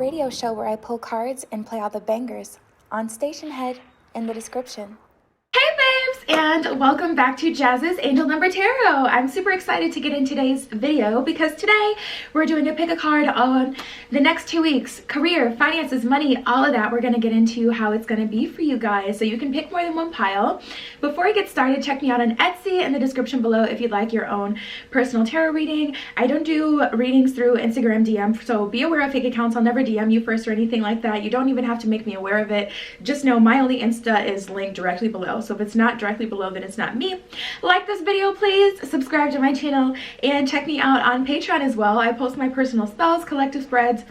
radio show where I pull cards and play all the bangers on Station Head in the description. Hey babes, and welcome back to Jazz's Angel Number Tarot. I'm super excited to get in today's video because today we're doing a pick a card on the next 2 weeks. Career, finances, money, all of that. We're going to get into how it's going to be for you guys. So you can pick more than one pile. Before I get started, check me out on Etsy in the description below if you'd like your own personal tarot reading. I don't do readings through Instagram DM, so be aware of fake accounts. I'll never DM you first or anything like that. You don't even have to make me aware of it. Just know my ONLY Insta is linked directly below. So if it's not directly below, then it's not me. Like this video, please. Subscribe to my channel and check me out on Patreon as well. I post my personal spells, collective spreads,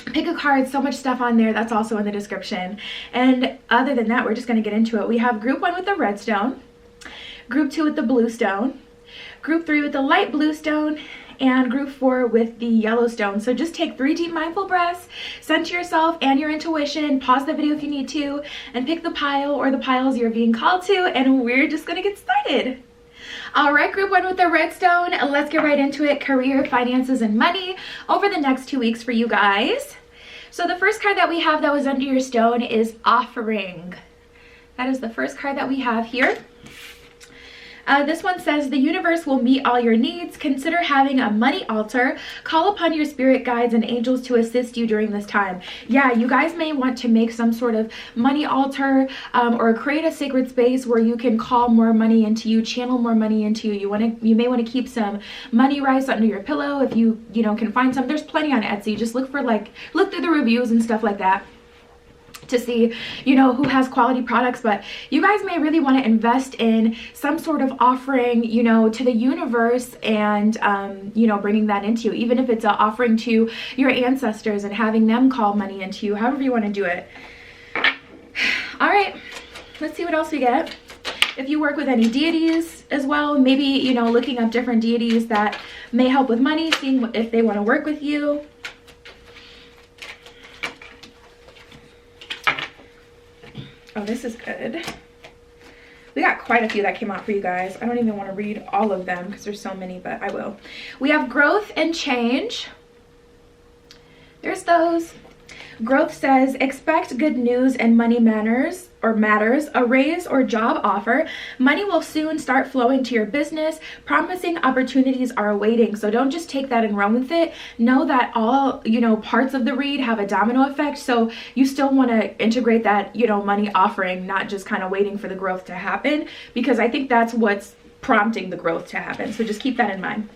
pick a card, so much stuff on there. That's also in the description. And other than that, we're just going to get into it. We have group 1 with the red stone, group 2 with the blue stone, group 3 with the light blue stone, and group 4 with the yellow stone. So just take 3 deep mindful breaths, center yourself and your intuition, pause the video if you need to, and pick the pile or the piles you're being called to, and we're just gonna get started. All right, group 1 with the red stone, let's get right into it. Career, finances, and money over the next 2 weeks for you guys. So the first card that we have that was under your stone is offering. That is the first card that we have here. This one says, the universe will meet all your needs. Consider having a money altar. Call upon your spirit guides and angels to assist you during this time. Yeah, you guys may want to make some sort of money altar or create a sacred space where you can call more money into you, channel more money into you. You may want to keep some money rice under your pillow if you can find some. There's plenty on Etsy. Just look through the reviews and stuff like that to see who has quality products. But you guys may really want to invest in some sort of offering to the universe, and bringing that into you, even if it's an offering to your ancestors and having them call money into you, however you want to do it. All right, let's see what else we get. If you work with any deities as well, maybe looking up different deities that may help with money, seeing if they want to work with you. Oh, this is good. We got quite a few that came out for you guys. I don't even want to read all of them because there's so many, but I will. We have growth and change. There's those. Growth says, expect good news and money matters, a raise or job offer. Money will soon start flowing to your business. Promising opportunities are awaiting. So don't just take that and run with it. Know that all, parts of the read have a domino effect. So you still want to integrate that, money offering, not just kind of waiting for the growth to happen, because I think that's what's prompting the growth to happen. So just keep that in mind.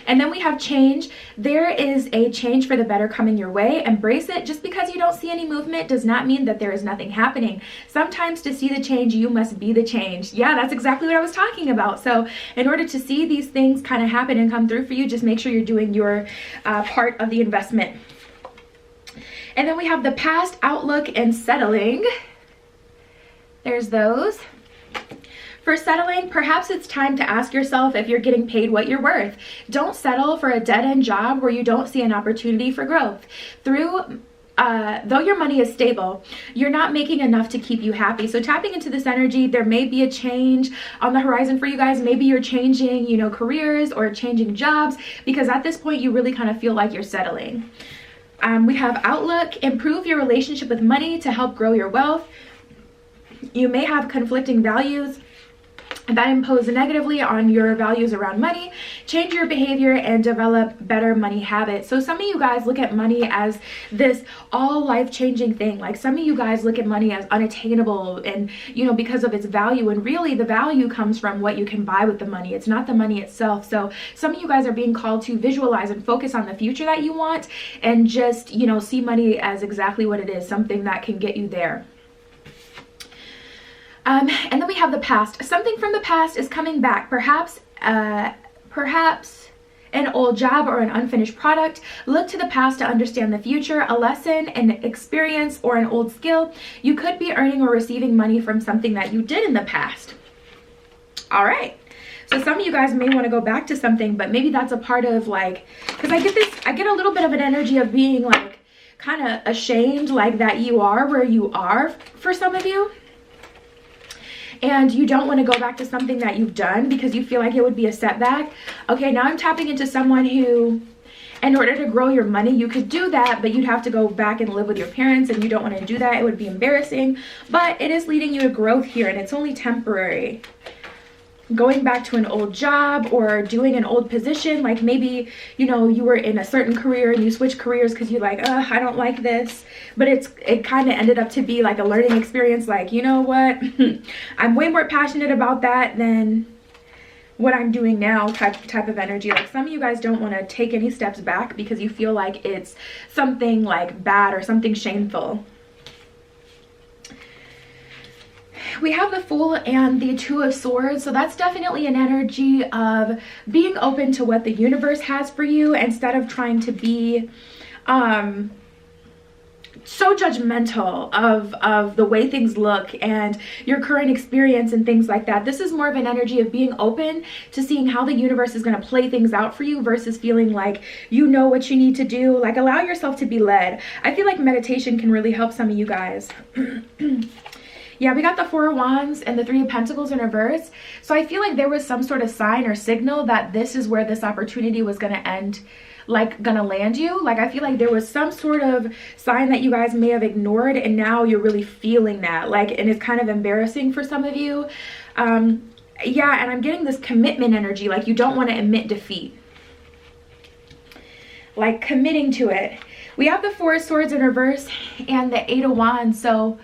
And then we have change. There is a change for the better coming your way. Embrace it. Just because you don't see any movement does not mean that there is nothing happening. Sometimes to see the change, you must be the change. Yeah, that's exactly what I was talking about. So in order to see these things kind of happen and come through for you, just make sure you're doing your part of the investment. And then we have the past, outlook, and settling. There's those. For settling, perhaps it's time to ask yourself if you're getting paid what you're worth. Don't settle for a dead-end job where you don't see an opportunity for growth. Though your money is stable, you're not making enough to keep you happy. So tapping into this energy, there may be a change on the horizon for you guys. Maybe you're changing, careers or changing jobs, because at this point you really kind of feel like you're settling. We have outlook. Improve your relationship with money to help grow your wealth. You may have conflicting values that impose negatively on your values around money. Change your behavior and develop better money habits. So some of you guys look at money as this all life-changing thing. Like some of you guys look at money as unattainable and because of its value, and really the value comes from what you can buy with the money. It's not the money itself. So some of you guys are being called to visualize and focus on the future that you want, and just see money as exactly what it is, something that can get you there. And then we have the past. Something from the past is coming back. Perhaps an old job or an unfinished product. Look to the past to understand the future. A lesson, an experience, or an old skill. You could be earning or receiving money from something that you did in the past. All right. So some of you guys may want to go back to something, but maybe that's a part of because I get a little bit of an energy of being kind of ashamed that you are where you are for some of you. And you don't want to go back to something that you've done because you feel like it would be a setback. Okay, now I'm tapping into someone who in order to grow your money, you could do that, but you'd have to go back and live with your parents, and you don't want to do that. It would be embarrassing, but it is leading you to growth here, and it's only temporary. Going back to an old job or doing an old position, like maybe, you know, you were in a certain career and you switched careers because you're like, I don't like this, but it kind of ended up to be like a learning experience, like, you know what, I'm way more passionate about that than what I'm doing now type of energy. Like some of you guys don't want to take any steps back because you feel like it's something like bad or something shameful. We have the Fool and the Two of Swords, so that's definitely an energy of being open to what the universe has for you instead of trying to be so judgmental of the way things look and your current experience and things like that. This is more of an energy of being open to seeing how the universe is going to play things out for you versus feeling like you know what you need to do. Like, allow yourself to be led. I feel like meditation can really help some of you guys. Yeah, we got the Four of Wands and the Three of Pentacles in reverse. So I feel like there was some sort of sign or signal that this is where this opportunity was going to end, like gonna land you. Like I feel like there was some sort of sign that you guys may have ignored, and now you're really feeling that, like, and it's kind of embarrassing for some of you. Yeah, and I'm getting this commitment energy, like you don't want to admit defeat, like committing to it. We have the Four of Swords in reverse and the Eight of Wands. So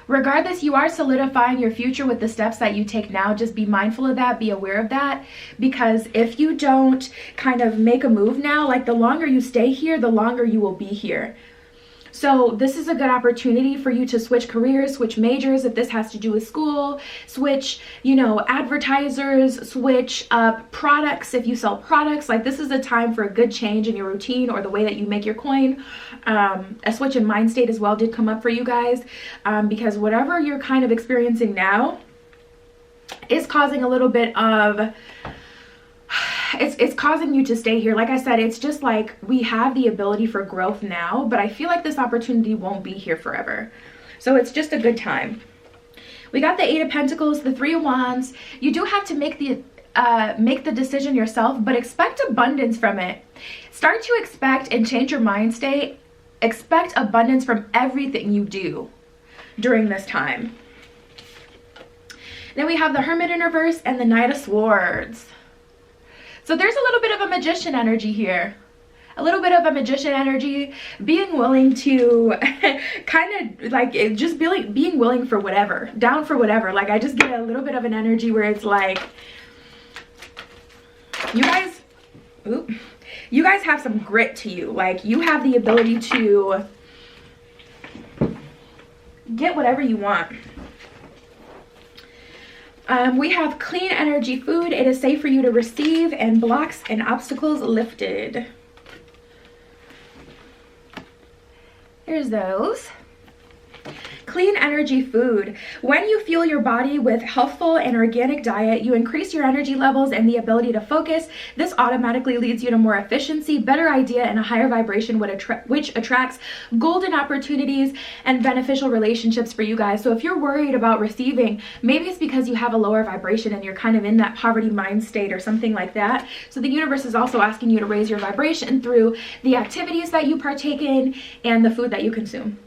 regardless, you are solidifying your future with the steps that you take now. Just be mindful of that, be aware of that, because if you don't kind of make a move now, like the longer you stay here, the longer you will be here. So this is a good opportunity for you to switch careers, switch majors if this has to do with school, switch, you know, advertisers, switch up products if you sell products. Like this is a time for a good change in your routine or the way that you make your coin. A switch in mind state as well did come up for you guys, because whatever you're kind of experiencing now is causing a little bit of... It's causing you to stay here. Like I said, it's just like we have the ability for growth now, but I feel like this opportunity won't be here forever. So it's just a good time. We got the Eight of Pentacles, the Three of Wands. You do have to make the decision yourself, but expect abundance from it. Start to expect and change your mind state. Expect abundance from everything you do during this time. Then we have the Hermit in reverse and the Knight of Swords. So there's a little bit of a magician energy here. A little bit of a magician energy, being willing to kind of like just being willing for whatever, down for whatever. Like I just get a little bit of an energy where it's like, you guys have some grit to you. Like you have the ability to get whatever you want. We have clean energy food. It is safe for you to receive, and blocks and obstacles lifted. Here's those. Clean energy food. When you fuel your body with healthful and organic diet, you increase your energy levels and the ability to focus. This automatically leads you to more efficiency, better idea, and a higher vibration, which attracts golden opportunities and beneficial relationships for you guys. So if you're worried about receiving, maybe it's because you have a lower vibration and you're kind of in that poverty mind state or something like that. So the universe is also asking you to raise your vibration through the activities that you partake in and the food that you consume.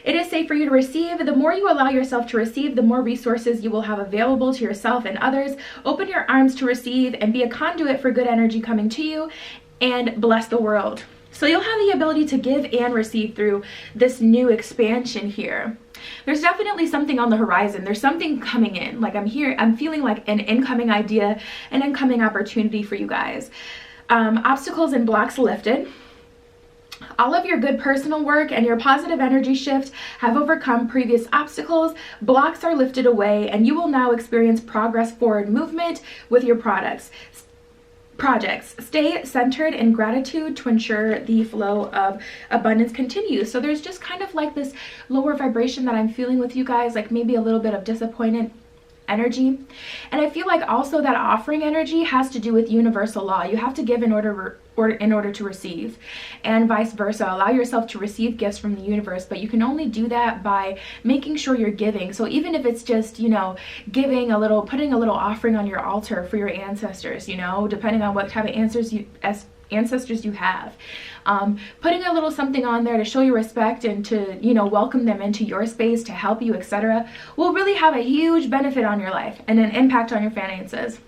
It is safe for you to receive. The more you allow yourself to receive, the more resources you will have available to yourself and others. Open your arms to receive and be a conduit for good energy coming to you, and bless the world. So you'll have the ability to give and receive through this new expansion here. There's definitely something on the horizon. There's something coming in. Like I'm feeling like an incoming idea, an incoming opportunity for you guys. Obstacles and blocks lifted. All of your good personal work and your positive energy shift have overcome previous obstacles. Blocks are lifted away, and you will now experience progress forward movement with your projects. Stay centered in gratitude to ensure the flow of abundance continues. So there's just kind of like this lower vibration that I'm feeling with you guys, like maybe a little bit of disappointed energy. And I feel like also that offering energy has to do with universal law. You have to give in order to receive, and vice versa. Allow yourself to receive gifts from the universe, but you can only do that by making sure you're giving. So even if it's just, you know, giving a little, putting a little offering on your altar for your ancestors, you know, depending on what type of ancestors you have. Putting a little something on there to show your respect and to, you know, welcome them into your space to help you, etc., will really have a huge benefit on your life and an impact on your finances.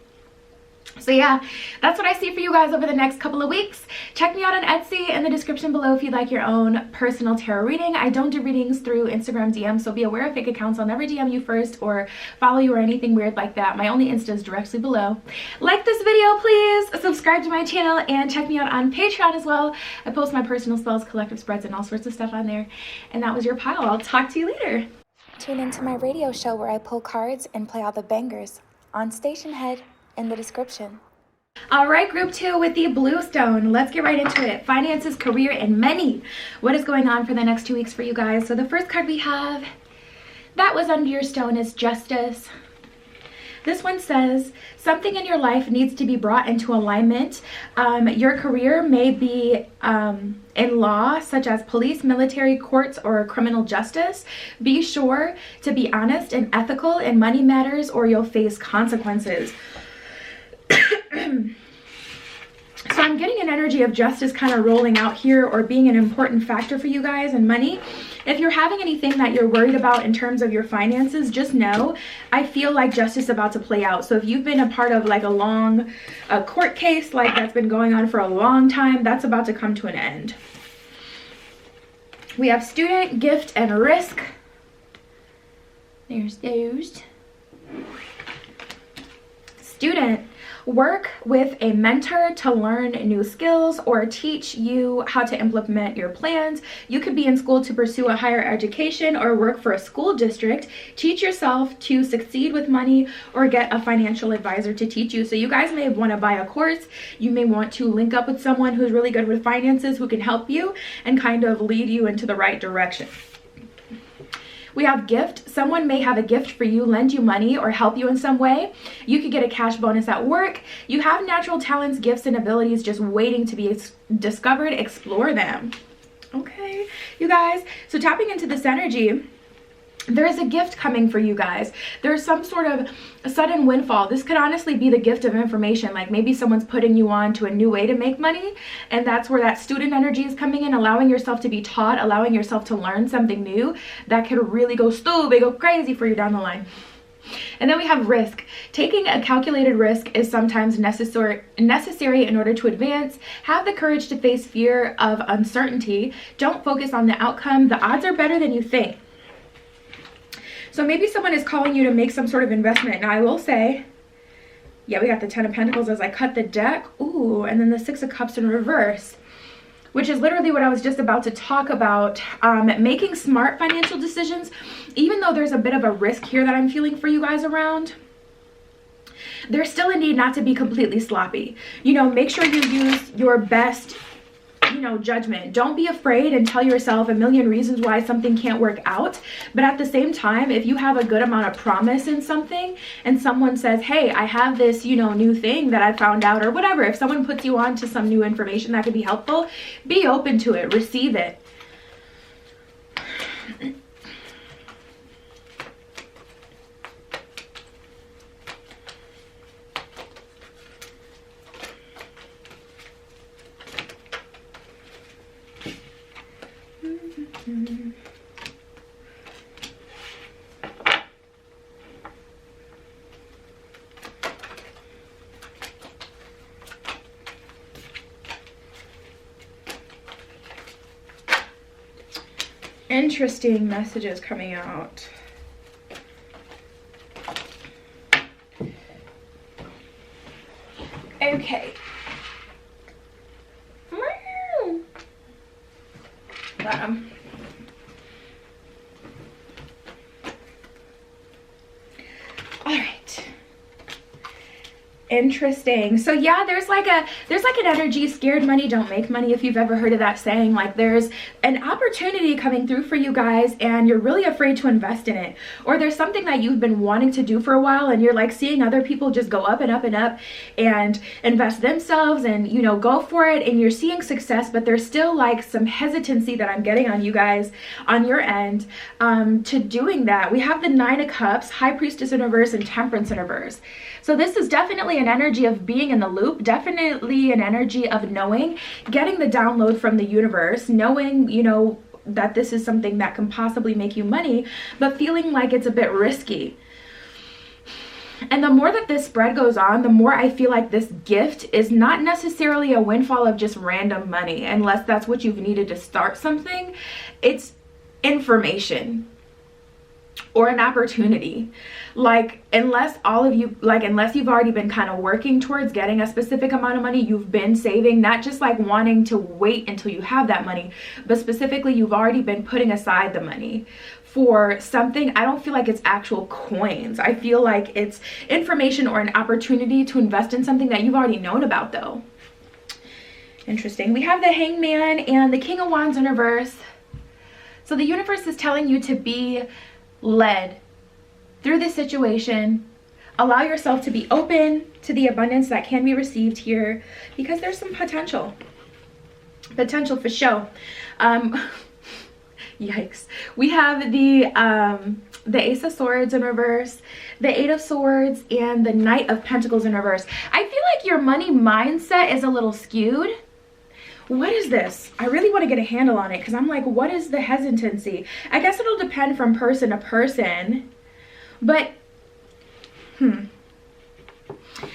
So yeah, that's what I see for you guys over the next couple of weeks. Check me out on Etsy in the description below if you'd like your own personal tarot reading. I don't do readings through Instagram DM, so be aware of fake accounts. I'll never DM you first or follow you or anything weird like that. My only Insta is directly below. Like this video, please. Subscribe to my channel and check me out on Patreon as well. I post my personal spells, collective spreads, and all sorts of stuff on there. And that was your pile. I'll talk to you later. Tune into my radio show where I pull cards and play all the bangers on Station Head in the description. All right, group 2 with the blue stone. Let's get right into it. Finances, career, and money. What is going on for the next 2 weeks for you guys? So the first card we have that was under your stone is Justice. This one says something in your life needs to be brought into alignment. Your career may be in law, such as police, military, courts, or criminal justice. Be sure to be honest and ethical in money matters or you'll face consequences. So I'm getting an energy of justice kind of rolling out here or being an important factor for you guys in money. If you're having anything that you're worried about in terms of your finances, just know I feel like justice is about to play out. So if you've been a part of like a long court case like that's been going on for a long time, that's about to come to an end. We have student, gift, and risk. There's those. Student. Work with a mentor to learn new skills or teach you how to implement your plans. You could be in school to pursue a higher education or work for a school district. Teach yourself to succeed with money or get a financial advisor to teach you. So you guys may want to buy a course. You may want to link up with someone who's really good with finances who can help you and kind of lead you into the right direction. We have gift. Someone may have a gift for you, lend you money, or help you in some way. You could get a cash bonus at work. You have natural talents, gifts, and abilities just waiting to be discovered. Explore them. Okay, you guys. So tapping into this energy, there is a gift coming for you guys. There's some sort of a sudden windfall. This could honestly be the gift of information. Like maybe someone's putting you on to a new way to make money, and that's where that student energy is coming in, allowing yourself to be taught, allowing yourself to learn something new that could really go stupid, go crazy for you down the line. And then we have risk. Taking a calculated risk is sometimes necessary in order to advance. Have the courage to face fear of uncertainty. Don't focus on the outcome. The odds are better than you think. So maybe someone is calling you to make some sort of investment. Now I will say, yeah, we got the 10 of Pentacles as I cut the deck. Ooh, and then the 6 of Cups in reverse, which is literally what I was just about to talk about. Making smart financial decisions, even though there's a bit of a risk here that I'm feeling for you guys around. There's still a need not to be completely sloppy. You know, make sure you use your best, you know, judgment. Don't be afraid and tell yourself a million reasons why something can't work out. But at the same time, if you have a good amount of promise in something and someone says, hey, I have this, you know, new thing that I found out or whatever, if someone puts you on to some new information that could be helpful, be open to it, receive it. Interesting messages coming out. Okay. All right. Interesting. So yeah, there's like an energy, scared money don't make money, if you've ever heard of that saying. Like there's an opportunity coming through for you guys and you're really afraid to invest in it, or there's something that you've been wanting to do for a while and you're like seeing other people just go up and up and up and invest themselves and, you know, go for it, and you're seeing success, but there's still like some hesitancy that I'm getting on you guys on your end to doing that. We have the 9 of Cups, High Priestess in reverse, and Temperance in reverse. So this is definitely definitely an energy of being in the loop, definitely an energy of knowing, getting the download from the universe, knowing, you know, that this is something that can possibly make you money, but feeling like it's a bit risky. And the more that this spread goes on, the more I feel like this gift is not necessarily a windfall of just random money, unless that's what you've needed to start something. It's information or an opportunity. Like, unless you've already been kind of working towards getting a specific amount of money, you've been saving, not just like wanting to wait until you have that money, but specifically you've already been putting aside the money for something. I don't feel like it's actual coins. I feel like it's information or an opportunity to invest in something that you've already known about, though. Interesting. We have the Hangman and the King of Wands in reverse. So the universe is telling you to be led through this situation. Allow yourself to be open to the abundance that can be received here, because there's some potential for show. Yikes. We have the Ace of Swords in reverse, the Eight of Swords, and the Knight of Pentacles in reverse. I feel like your money mindset is a little skewed. What is this? I really want to get a handle on it, because I'm like, what is the hesitancy? I guess it'll depend from person to person, but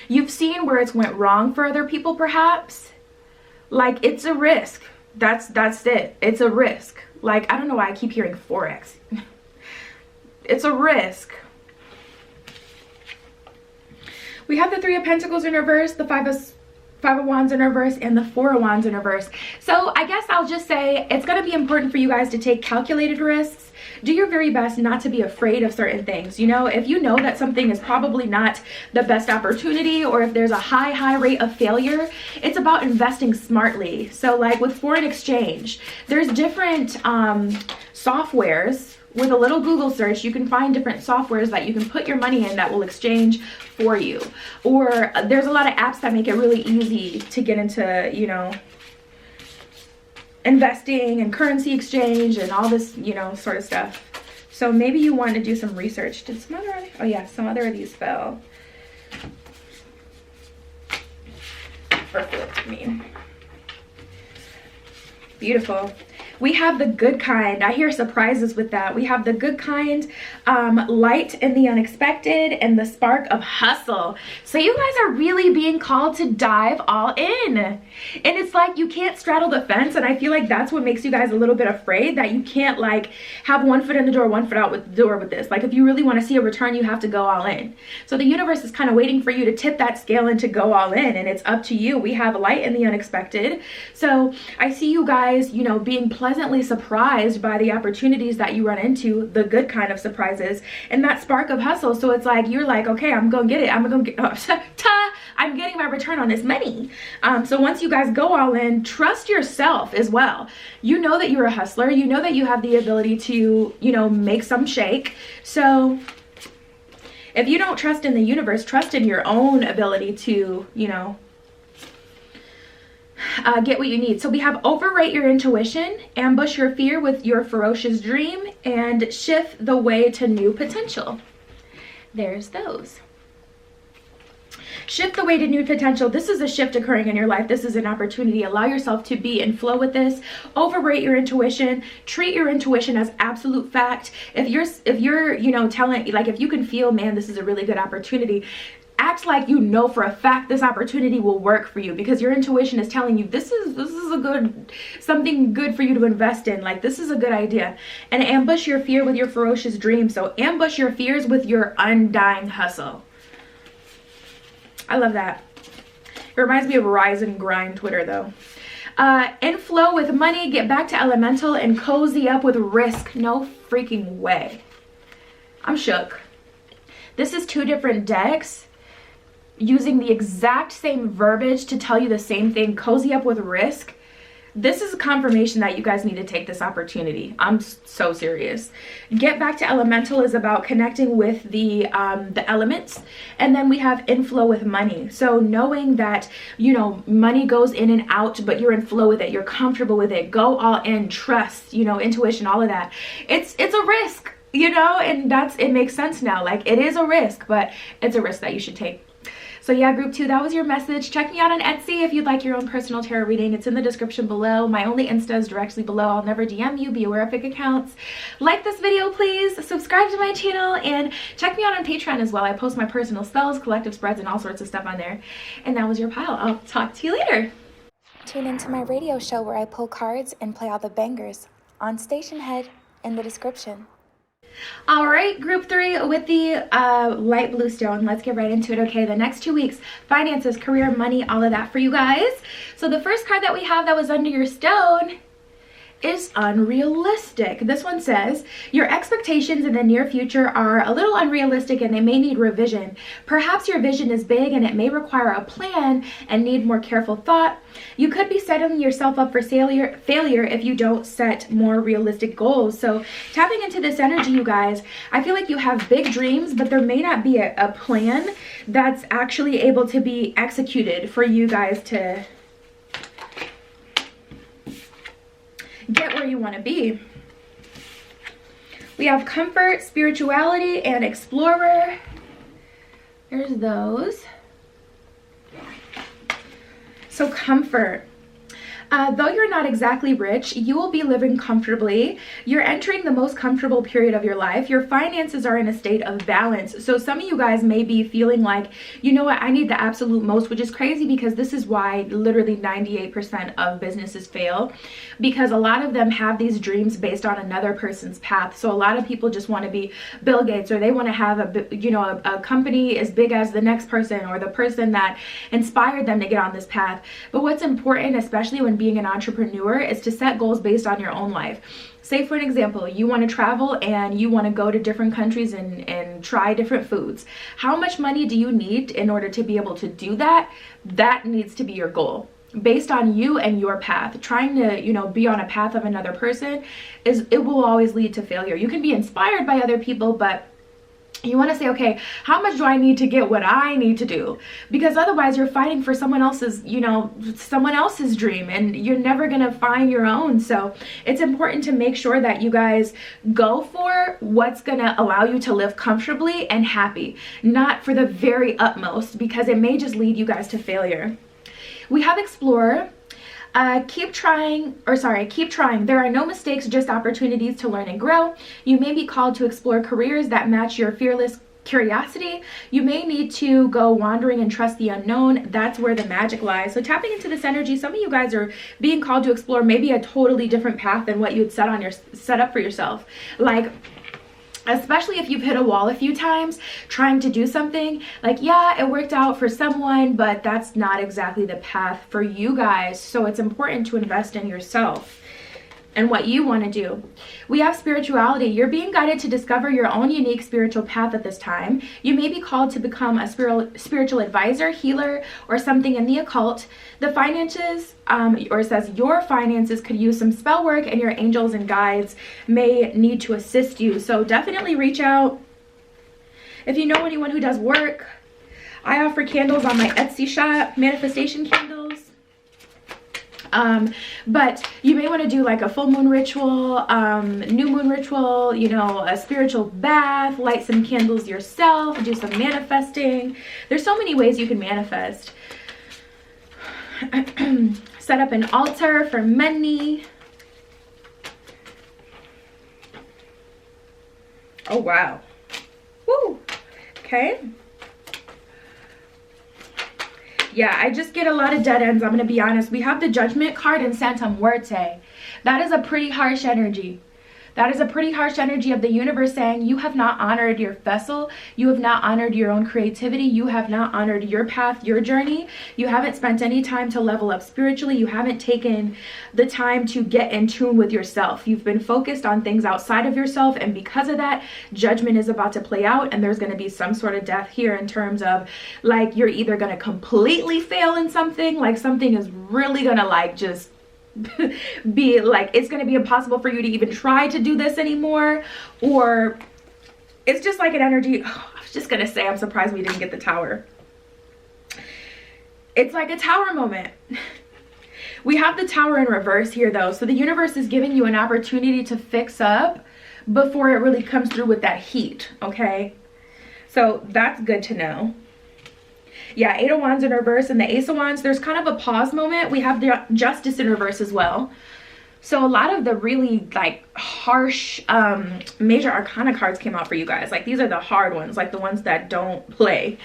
you've seen where it's went wrong for other people, perhaps. Like, it's a risk. That's it. It's a risk. Like, I don't know why I keep hearing Forex. It's a risk. We have the Three of Pentacles in reverse, the Five of Wands in reverse, and the Four of Wands in reverse. So I guess I'll just say it's going to be important for you guys to take calculated risks. Do your very best not to be afraid of certain things. You know, if you know that something is probably not the best opportunity, or if there's a high rate of failure, it's about investing smartly. So like with foreign exchange, there's different softwares. With a little Google search, you can find different softwares that you can put your money in that will exchange for you. Or there's a lot of apps that make it really easy to get into, you know, investing and currency exchange and all this, you know, sort of stuff. So maybe you want to do some research. Did some other, oh yeah, some other of these fell. Or flipped, I mean. Beautiful. We have the good kind. I hear surprises with that. We have the good kind, light in the unexpected, and the spark of hustle. So you guys are really being called to dive all in. And it's like you can't straddle the fence, and I feel like that's what makes you guys a little bit afraid, that you can't like have one foot in the door, one foot out with the door with this. Like if you really want to see a return, you have to go all in. So the universe is kind of waiting for you to tip that scale and to go all in, and it's up to you. We have light in the unexpected. So I see you guys, you know, being pleasantly surprised by the opportunities that you run into, the good kind of surprises, and that spark of hustle. So it's like you're like, okay, I'm gonna get it. I'm gonna get I'm getting my return on this money. So once you guys go all in, trust yourself as well. You know that you're a hustler. You know that you have the ability to, you know, make some shake. So if you don't trust in the universe, trust in your own ability to, you know, get what you need. So we have overrate your intuition, ambush your fear with your ferocious dream, and shift the way to new potential. There's those. Shift the way to new potential. This is a shift occurring in your life. This is an opportunity. Allow yourself to be in flow with this. Overrate your intuition. Treat your intuition as absolute fact. If you're, you know, telling, like if you can feel, man, this is a really good opportunity, act like you know for a fact this opportunity will work for you, because your intuition is telling you this is a good, something good for you to invest in. Like this is a good idea. And ambush your fear with your ferocious dream. So ambush your fears with your undying hustle. I love that. It reminds me of Rise and Grind Twitter though. In flow with money, get back to elemental, and cozy up with risk. No freaking way. I'm shook. This is two different decks using the exact same verbiage to tell you the same thing. Cozy up with risk. This is a confirmation that you guys need to take this opportunity. I'm so serious. Get back to elemental is about connecting with the elements. And then we have in flow with money. So knowing that, you know, money goes in and out, but you're in flow with it. You're comfortable with it. Go all in, trust, you know, intuition, all of that. It's a risk, you know, and it makes sense now. Like it is a risk, but it's a risk that you should take. So yeah, group 2, that was your message. Check me out on Etsy if you'd like your own personal tarot reading. It's in the description below. My Only Insta is directly below. I'll never DM you. Be aware of fake accounts. Like this video, please. Subscribe to my channel and check me out on Patreon as well. I post my personal spells, collective spreads, and all sorts of stuff on there. And that was your pile. I'll talk to you later. Tune into my radio show where I pull cards and play all the bangers on Station Head in the description. All right, group 3 with the light blue stone. Let's get right into it. Okay, the next 2 weeks, finances, career, money, all of that for you guys. So the first card that we have that was under your stone is unrealistic. This one says, your expectations in the near future are a little unrealistic and they may need revision. Perhaps your vision is big and it may require a plan and need more careful thought. You could be setting yourself up for failure if you don't set more realistic goals. So tapping into this energy, you guys, I feel like you have big dreams, but there may not be a plan that's actually able to be executed for you guys to get where you want to be. We have comfort, spirituality, and explorer. There's those. So comfort. Though you're not exactly rich, you will be living comfortably. You're entering the most comfortable period of your life. Your finances are in a state of balance. So some of you guys may be feeling like, you know what, I need the absolute most, which is crazy because this is why literally 98% of businesses fail, because a lot of them have these dreams based on another person's path. So a lot of people just want to be Bill Gates, or they want to have a company as big as the next person or the person that inspired them to get on this path. But what's important, especially when being an entrepreneur, is to set goals based on your own life. Say for an example, you want to travel and you want to go to different countries and try different foods. How much money do you need in order to be able to do that? That needs to be your goal based on you and your path. Trying to, be on a path of another person it will always lead to failure. You can be inspired by other people, but you want to say, okay, how much do I need to get what I need to do? Because otherwise you're fighting for someone else's, someone else's dream, and you're never going to find your own. So it's important to make sure that you guys go for what's going to allow you to live comfortably and happy, not for the very utmost, because it may just lead you guys to failure. We have explorer. Keep trying. There are no mistakes, just opportunities to learn and grow. You may be called to explore careers that match your fearless curiosity. You may need to go wandering and trust the unknown. That's where the magic lies. So tapping into this energy, some of you guys are being called to explore maybe a totally different path than what you had set up for yourself. Like, especially if you've hit a wall a few times trying to do something, like, yeah, it worked out for someone, but that's not exactly the path for you guys. So it's important to invest in yourself and what you want to do. We have spirituality. You're being guided to discover your own unique spiritual path at this time. You may be called to become a spiritual advisor, healer, or something in the occult. The finances, or it says your finances could use some spell work, and your angels and guides may need to assist you. So definitely reach out. If you know anyone who does work, I offer candles on my Etsy shop, manifestation candles. But you may want to do like a full moon ritual, new moon ritual, a spiritual bath, light some candles yourself, do some manifesting. There's so many ways you can manifest. Set up an altar for money. Oh, wow. Woo. Okay. Yeah, I just get a lot of dead ends, I'm going to be honest. We have the Judgment card in Santa Muerte. That is a pretty harsh energy. That is a pretty harsh energy of the universe saying you have not honored your vessel. You have not honored your own creativity. You have not honored your path, your journey. You haven't spent any time to level up spiritually. You haven't taken the time to get in tune with yourself. You've been focused on things outside of yourself, and because of that, judgment is about to play out, and there's going to be some sort of death here in terms of, like, you're either going to completely fail in something, like something is really going to, like, just be like, it's going to be impossible for you to even try to do this anymore, or it's just like an energy. I was just going to say, I'm surprised we didn't get the Tower. It's like a Tower moment. We have the Tower in reverse here though, so the universe is giving you an opportunity to fix up before it really comes through with that heat. Okay, so that's good to know. Yeah, Eight of Wands in reverse and the Ace of Wands. There's kind of a pause moment. We have the Justice in reverse as well. So a lot of the really like harsh major arcana cards came out for you guys. Like these are the hard ones, like the ones that don't play.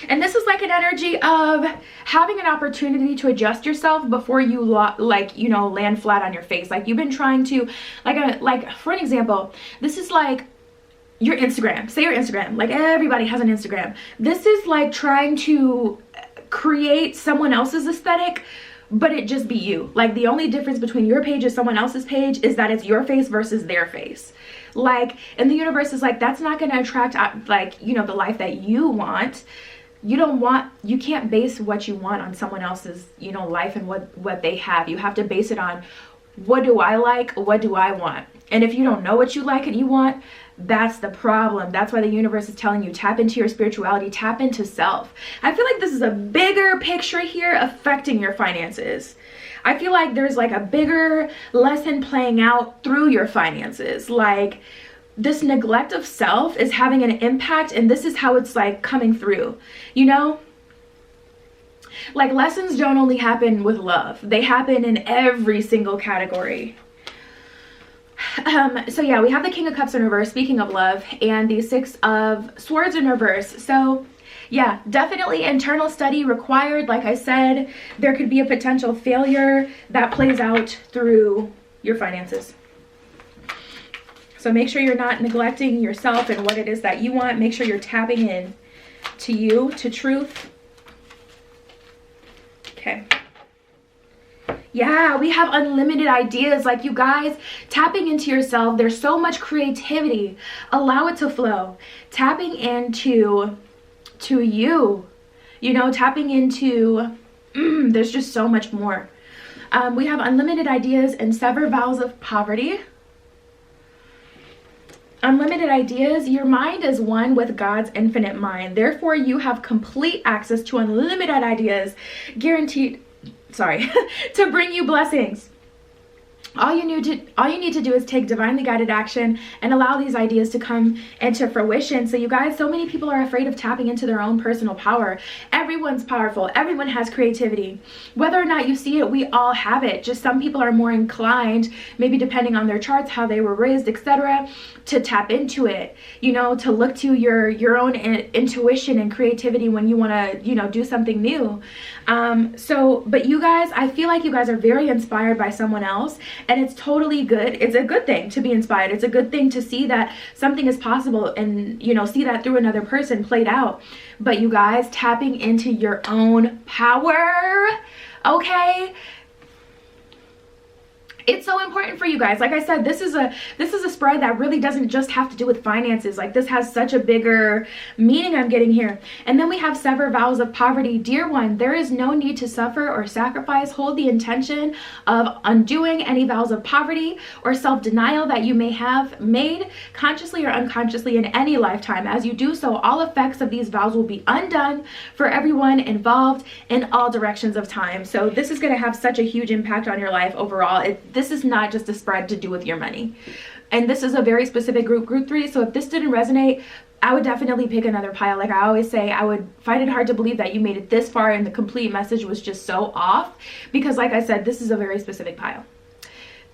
And this is like an energy of having an opportunity to adjust yourself before you land flat on your face. Like you've been trying to, like for an example, this is like your Instagram. Say your Instagram. Like everybody has an Instagram. This is like trying to create someone else's aesthetic, but it just be you. Like the only difference between your page and someone else's page is that it's your face versus their face. Like, and the universe is like, that's not going to attract like, you know, the life that you want. You can't base what you want on someone else's, you know, life and what they have. You have to base it on, what do I like? What do I want? And if you don't know what you like and you want, that's the problem. That's why the universe is telling you, tap into your spirituality, tap into self. I feel like this is a bigger picture here affecting your finances. I feel like there's like a bigger lesson playing out through your finances. Like this neglect of self is having an impact, and this is how it's like coming through, you know? Like lessons don't only happen with love. They happen in every single category. So yeah, we have the King of Cups in reverse, speaking of love, and the Six of Swords in reverse. So yeah, definitely internal study required. Like I said, there could be a potential failure that plays out through your finances. So make sure you're not neglecting yourself and what it is that you want. Make sure you're tapping in to you, to truth. Okay. Yeah, we have unlimited ideas. Like you guys, tapping into yourself. There's so much creativity. Allow it to flow. Tapping into you, you know, tapping into, there's just so much more. We have unlimited ideas and sever vows of poverty. Unlimited ideas. Your mind is one with God's infinite mind. Therefore, you have complete access to unlimited ideas, guaranteed, to bring you blessings. All you need to do is take divinely guided action and allow these ideas to come into fruition. So you guys, so many people are afraid of tapping into their own personal power. Everyone's powerful. Everyone has creativity. Whether or not you see it, we all have it. Just some people are more inclined, maybe depending on their charts, how they were raised, etc., to tap into it, you know, to look to your own intuition and creativity when you want to, you know, do something new. But you guys, I feel like you guys are very inspired by someone else, and it's totally good. It's a good thing to be inspired. It's a good thing to see that something is possible and, you know, see that through another person played out. But you guys, tapping into your own power, okay? It's so important for you guys. Like I said, this is a spread that really doesn't just have to do with finances. Like this has such a bigger meaning I'm getting here. And then we have sever vows of poverty. Dear one, there is no need to suffer or sacrifice. Hold the intention of undoing any vows of poverty or self-denial that you may have made consciously or unconsciously in any lifetime. As you do so, all effects of these vows will be undone for everyone involved in all directions of time. So this is going to have such a huge impact on your life overall. This is not just a spread to do with your money. And this is a very specific group 3. So if this didn't resonate, I would definitely pick another pile. Like I always say, I would find it hard to believe that you made it this far and the complete message was just so off. Because like I said, this is a very specific pile.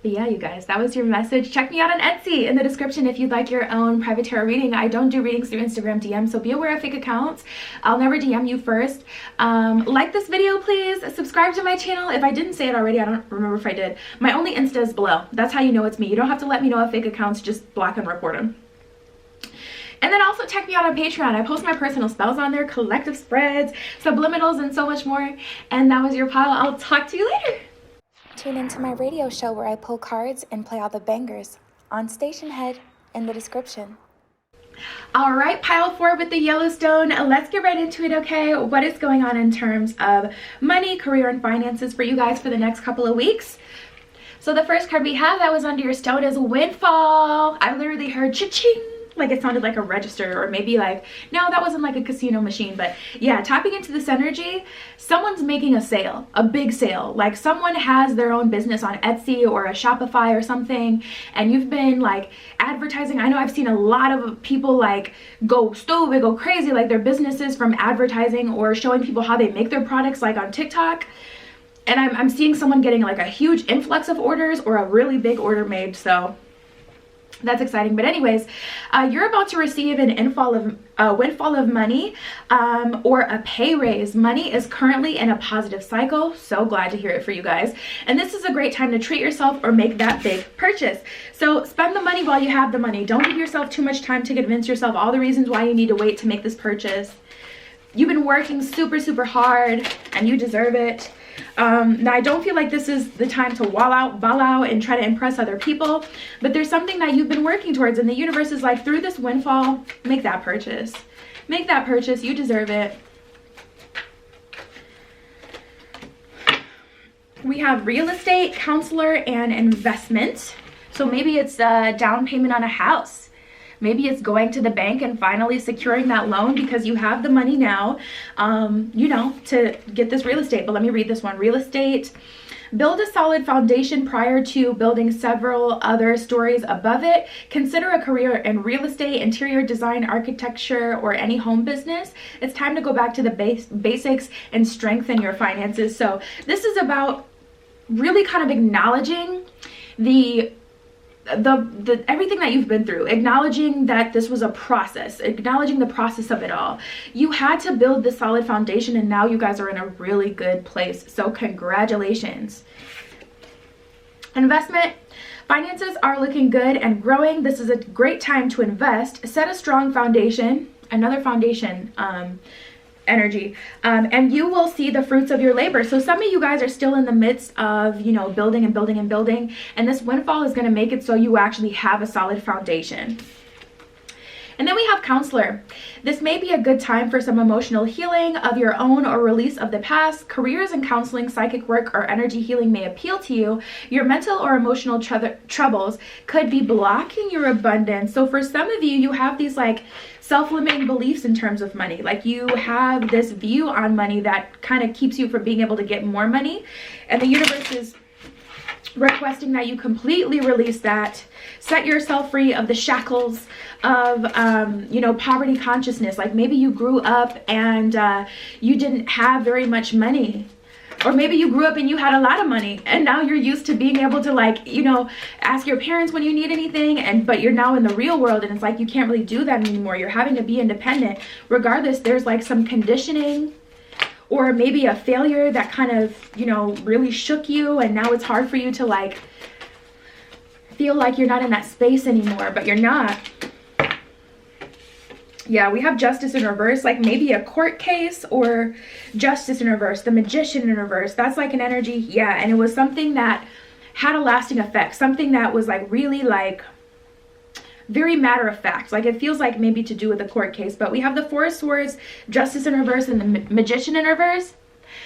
But yeah, you guys, that was your message. Check me out on Etsy in the description if you'd like your own private tarot reading. I don't do readings through Instagram DM, so be aware of fake accounts. I'll never DM you first. Like this video, please. Subscribe to my channel. If I didn't say it already, I don't remember if I did. My only Insta is below. That's how you know it's me. You don't have to let me know of fake accounts. Just block and report them. And then also check me out on Patreon. I post my personal spells on there, collective spreads, subliminals, and so much more. And that was your pile. I'll talk to you later. Tune into my radio show where I pull cards and play all the bangers on Station Head in the description. All right, pile 4 with the Yellowstone. Let's get right into it, okay? What is going on in terms of money, career, and finances for you guys for the next couple of weeks? So the first card we have that was under your stone is Windfall. I literally heard cha-ching. like it sounded like a register, or maybe like, no, that wasn't like a casino machine. But yeah, tapping into this energy, someone's making a sale, a big sale. Like someone has their own business on Etsy or a Shopify or something, and you've been like advertising. I know I've seen a lot of people like go stupid, go crazy, like their businesses from advertising or showing people how they make their products, like on TikTok. And I'm seeing someone getting like a huge influx of orders or a really big order made. So that's exciting. But anyways, you're about to receive an windfall of money, or a pay raise. Money is currently in a positive cycle. So glad to hear it for you guys. And this is a great time to treat yourself or make that big purchase. So spend the money while you have the money. Don't give yourself too much time to convince yourself all the reasons why you need to wait to make this purchase. You've been working super, super hard and you deserve it. Now I don't feel like this is the time to ball out and try to impress other people, but there's something that you've been working towards, and the universe is like, through this windfall, make that purchase. Make that purchase. You deserve it. We have real estate, counselor, and investment. So maybe it's a down payment on a house. Maybe it's going to the bank and finally securing that loan because you have the money now, you know, to get this real estate. But let me read this one. Real estate. Build a solid foundation prior to building several other stories above it. Consider a career in real estate, interior design, architecture, or any home business. It's time to go back to the basics and strengthen your finances. So this is about really kind of acknowledging the everything that you've been through, acknowledging that this was a process, acknowledging the process of it all. You had to build this solid foundation, and now you guys are in a really good place. So congratulations. Investment. Finances are looking good and growing. This is a great time to invest. Set a strong foundation, another foundation energy, and you will see the fruits of your labor. So some of you guys are still in the midst of, you know, building and building and building, and this windfall is going to make it so you actually have a solid foundation. And then we have counselor. This may be a good time for some emotional healing of your own or release of the past. Careers in counseling, psychic work, or energy healing may appeal to you. Your mental or emotional troubles could be blocking your abundance. So for some of you, you have these like self-limiting beliefs in terms of money. Like you have this view on money that kind of keeps you from being able to get more money. And the universe is requesting that you completely release that. Set yourself free of the shackles of, you know, poverty consciousness. Like maybe you grew up and you didn't have very much money. Or maybe you grew up and you had a lot of money, and now you're used to being able to, like, you know, ask your parents when you need anything, but you're now in the real world and it's like you can't really do that anymore. You're having to be independent. Regardless, there's like some conditioning or maybe a failure that kind of, you know, really shook you, and now it's hard for you to like feel like you're not in that space anymore, but you're not. Yeah, we have justice in reverse, like maybe a court case or justice in reverse, the magician in reverse. That's like an energy. Yeah, and it was something that had a lasting effect, something that was like really like very matter of fact. Like it feels like maybe to do with a court case. But we have the Four of Swords, justice in reverse, and the magician in reverse.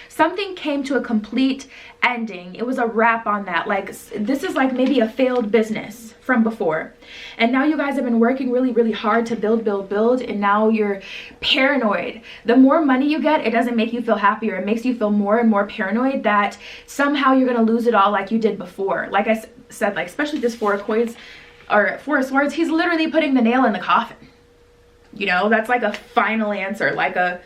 Something came to a complete ending. It was a wrap on that. Like this is like maybe a failed business from before, and now you guys have been working really, really hard to build, and now you're paranoid. The more money you get, it doesn't make you feel happier. It makes you feel more and more paranoid that somehow you're gonna lose it all like you did before. Like I said, like especially this Four of Coins or Four of Swords, he's literally putting the nail in the coffin. You know, that's like a final answer, like a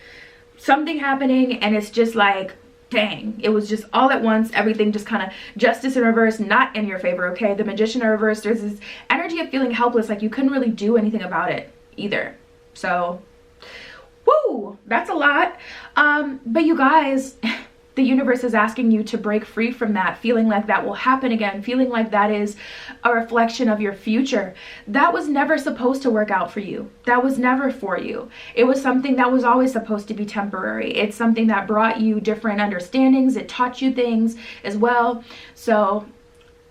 something happening, and it's just like, dang, it was just all at once, everything just kind of justice in reverse, not in your favor. Okay, the magician in reverse, there's this energy of feeling helpless, like you couldn't really do anything about it either. So woo, that's a lot. But you guys, the universe is asking you to break free from that, feeling like that will happen again, feeling like that is a reflection of your future. That was never supposed to work out for you. That was never for you. It was something that was always supposed to be temporary. It's something that brought you different understandings. It taught you things as well. So,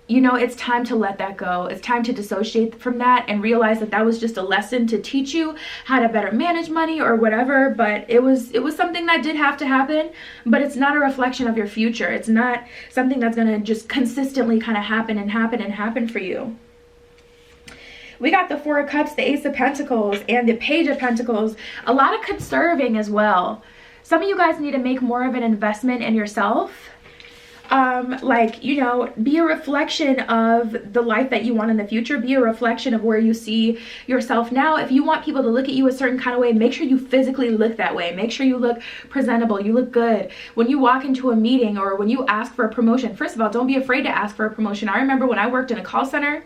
you know, it's time to let that go. It's time to dissociate from that and realize that that was just a lesson to teach you how to better manage money or whatever. But it was something that did have to happen, but it's not a reflection of your future. It's not something that's going to just consistently kind of happen for you. We got the Four of Cups, the Ace of Pentacles, and the Page of Pentacles. A lot of conserving as well. Some of you guys need to make more of an investment in yourself. Like, you know, be a reflection of the life that you want in the future. Be a reflection of where you see yourself now. If you want people to look at you a certain kind of way, make sure you physically look that way. Make sure you look presentable, you look good. When you walk into a meeting or when you ask for a promotion, first of all, don't be afraid to ask for a promotion. I remember when I worked in a call center,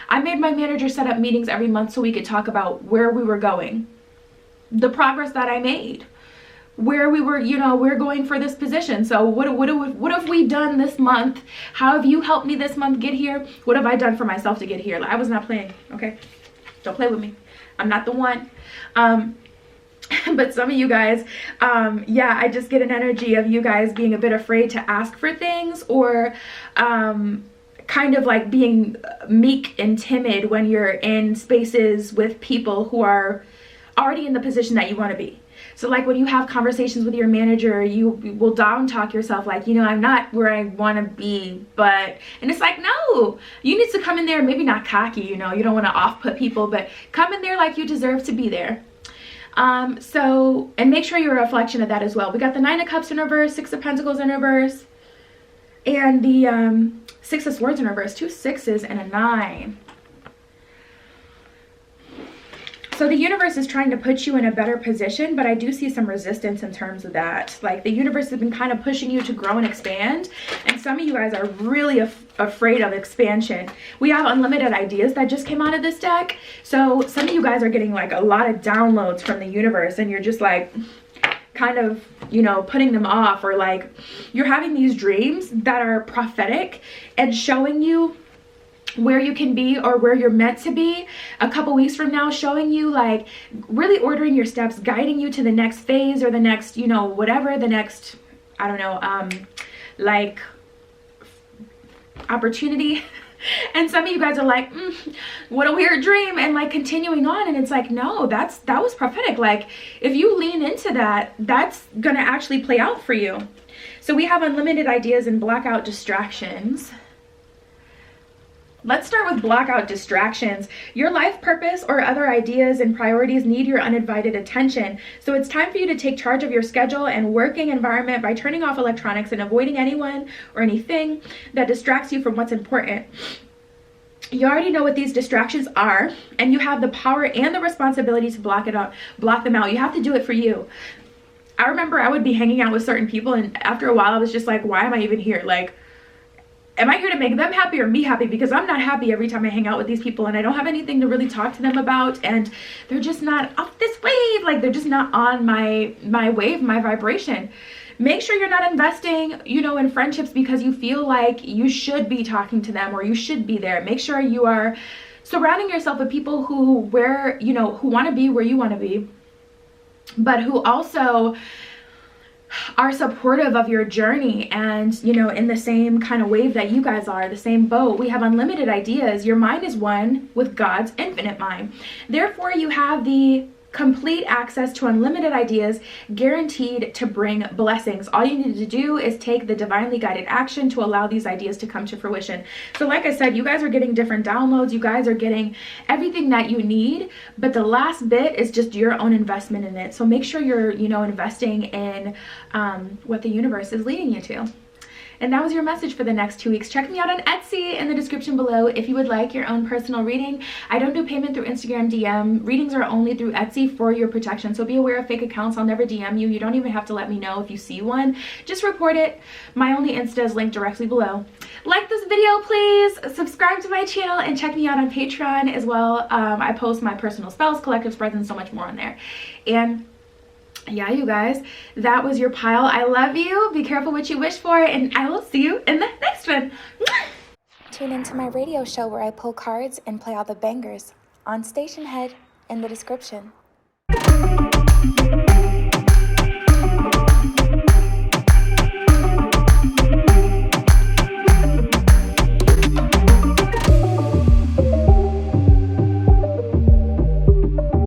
I made my manager set up meetings every month so we could talk about where we were going, the progress that I made, where we were, you know, we're going for this position. So what have we done this month? How have you helped me this month get here? What have I done for myself to get here? Like, I was not playing, okay? Don't play with me. I'm not the one. But some of you guys, yeah, I just get an energy of you guys being a bit afraid to ask for things, or kind of like being meek and timid when you're in spaces with people who are already in the position that you want to be. So like when you have conversations with your manager, you will down talk yourself like, you know, I'm not where I want to be, but, and it's like, no, you need to come in there, maybe not cocky, you know, you don't want to off put people, but come in there like you deserve to be there. So, and make sure you're a reflection of that as well. We got the Nine of Cups in reverse, Six of Pentacles in reverse, and the Six of Swords in reverse, 2 6s and a 9. So the universe is trying to put you in a better position, but I do see some resistance in terms of that. Like the universe has been kind of pushing you to grow and expand, and some of you guys are really afraid of expansion. We have unlimited ideas that just came out of this deck. So some of you guys are getting like a lot of downloads from the universe, and you're just like kind of, you know, putting them off, or like you're having these dreams that are prophetic and showing you where you can be or where you're meant to be a couple weeks from now, showing you like really ordering your steps, guiding you to the next phase or the next, you know, whatever the next, I don't know, like opportunity. And some of you guys are like, what a weird dream, and like continuing on, and it's like, no, that was prophetic. Like if you lean into that, that's gonna actually play out for you. So we have unlimited ideas and blackout distractions. Let's start with blackout distractions. Your life purpose or other ideas and priorities need your undivided attention. So it's time for you to take charge of your schedule and working environment by turning off electronics and avoiding anyone or anything that distracts you from what's important. You already know what these distractions are, and you have the power and the responsibility to block them out. You have to do it for you. I remember I would be hanging out with certain people, and after a while I was just like, why am I even here? Like, am I here to make them happy or me happy? Because I'm not happy every time I hang out with these people, and I don't have anything to really talk to them about, and they're just not off this wave. Like they're just not on my wave, my vibration. Make sure you're not investing, you know, in friendships because you feel like you should be talking to them or you should be there. Make sure you are surrounding yourself with people who want to be where you want to be, but who also are supportive of your journey and, you know, in the same kind of wave that you guys are, the same boat. We have unlimited ideas. Your mind is one with God's infinite mind. Therefore, you have the complete access to unlimited ideas guaranteed to bring blessings. All you need to do is take the divinely guided action to allow these ideas to come to fruition. So like I said, you guys are getting different downloads. You guys are getting everything that you need, but the last bit is just your own investment in it. So make sure you're, you know, investing in what the universe is leading you to. And that was your message for the next 2 weeks. Check me out on Etsy in the description below if you would like your own personal reading. I don't do payment through Instagram DM. Readings are only through Etsy for your protection. So be aware of fake accounts. I'll never DM you. You don't even have to let me know if you see one. Just report it. My Only Insta is linked directly below. Like this video, please. Subscribe to my channel and check me out on Patreon as well. I post my personal spells, collective spreads, and so much more on there. And yeah, you guys, that was your pile. I love you. Be careful what you wish for, and I will see you in the next one. Tune into my radio show where I pull cards and play all the bangers on Station Head in the description.